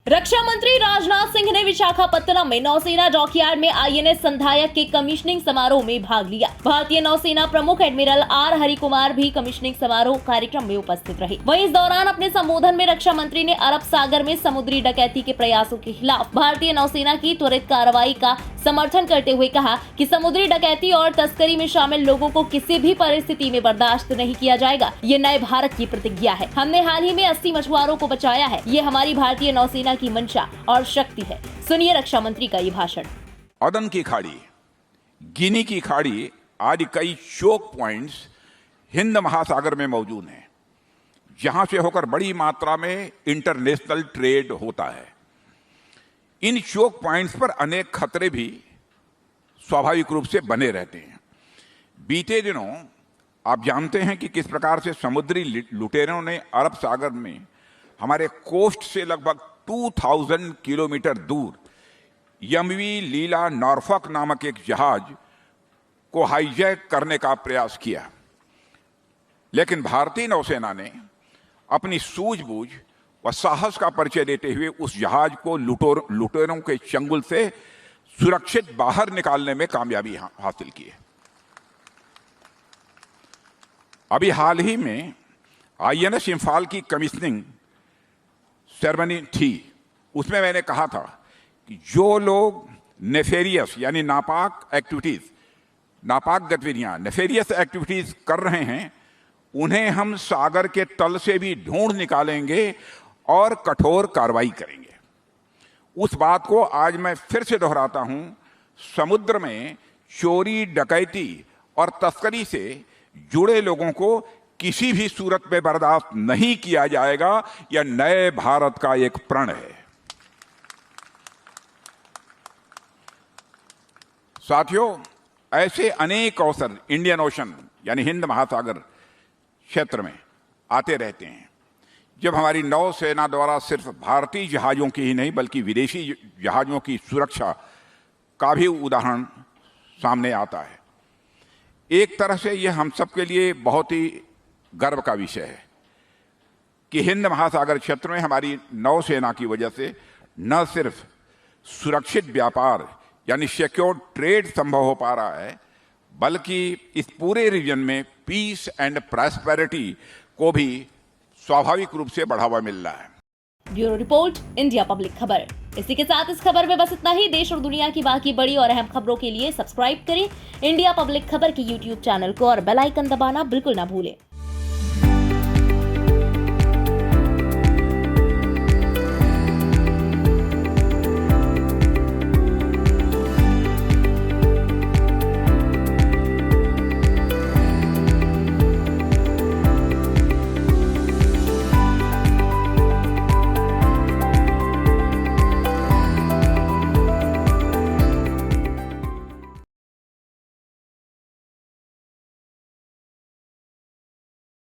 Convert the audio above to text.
रक्षा मंत्री राजनाथ सिंह ने विशाखापत्तनम में नौसेना डॉकयार्ड में आईएनएस संधायक के कमीशनिंग समारोह में भाग लिया। भारतीय नौसेना प्रमुख एडमिरल आर हरिकुमार भी कमीशनिंग समारोह कार्यक्रम में उपस्थित रहे। वहीं इस दौरान अपने संबोधन में रक्षा मंत्री ने अरब सागर में समुद्री डकैती के प्रयासों के खिलाफ भारतीय नौसेना की त्वरित कार्रवाई का समर्थन करते हुए कहा कि समुद्री डकैती और तस्करी में शामिल लोगों को किसी भी परिस्थिति में बर्दाश्त नहीं किया जाएगा। ये नए भारत की प्रतिज्ञा है। हमने हाल ही में 80 मछुआरों को बचाया है। ये हमारी भारतीय नौसेना की मंशा और शक्ति है। सुनिए रक्षा मंत्री का ये भाषण। अदन की खाड़ी, गिनी की खाड़ी आदि कई चोक पॉइंट्स हिंद महासागर में मौजूद हैं, जहां से होकर बड़ी मात्रा में इंटरनेशनल ट्रेड होता है। इन चोक पॉइंट्स पर अनेक खतरे भी स्वाभाविक रूप से बने रहते हैं। बीते दिनों आप जानते हैं कि किस प्रकार से समुद्री लुटेरों ने अरब सागर में हमारे कोस्ट से लगभग 2000 किलोमीटर दूर यमवी लीला नॉर्फॉक नामक एक जहाज को हाईजैक करने का प्रयास किया, लेकिन भारतीय नौसेना ने अपनी सूझबूझ व साहस का परिचय देते हुए उस जहाज को लुटेरों के चंगुल से सुरक्षित बाहर निकालने में कामयाबी हासिल की है। अभी हाल ही में आईएनएस इंफाल की कमीशनिंग सेरेमनी थी। उसमें मैंने कहा था कि जो लोग नेफेरियस यानी नापाक गतिविधियां नेफेरियस एक्टिविटीज कर रहे हैं, उन्हें हम सागर के तल से भी ढूंढ निकालेंगे और कठोर कार्रवाई करेंगे। उस बात को आज मैं फिर से दोहराता हूं। समुद्र में चोरी, डकैती और तस्करी से जुड़े लोगों को किसी भी सूरत में बर्दाश्त नहीं किया जाएगा। यह नए भारत का एक प्रण है। साथियों, ऐसे अनेक अवसर इंडियन ओशन यानी हिंद महासागर क्षेत्र में आते रहते हैं, जब हमारी नौसेना द्वारा सिर्फ भारतीय जहाजों की ही नहीं बल्कि विदेशी जहाजों की सुरक्षा का भी उदाहरण सामने आता है। एक तरह से यह हम सब के लिए बहुत ही गर्व का विषय है कि हिंद महासागर क्षेत्र में हमारी नौसेना की वजह से न सिर्फ सुरक्षित व्यापार यानी सिक्योर ट्रेड संभव हो पा रहा है, बल्कि इस पूरे रीजन में पीस एंड प्रॉस्पेरिटी को भी स्वाभाविक रूप से बढ़ावा मिल रहा है। ब्यूरो रिपोर्ट, इंडिया पब्लिक खबर। इसी के साथ इस खबर में बस इतना ही। देश और दुनिया की बाकी बड़ी और अहम खबरों के लिए सब्सक्राइब करें इंडिया पब्लिक खबर के YouTube चैनल को और बेल आइकन दबाना बिल्कुल ना भूलें।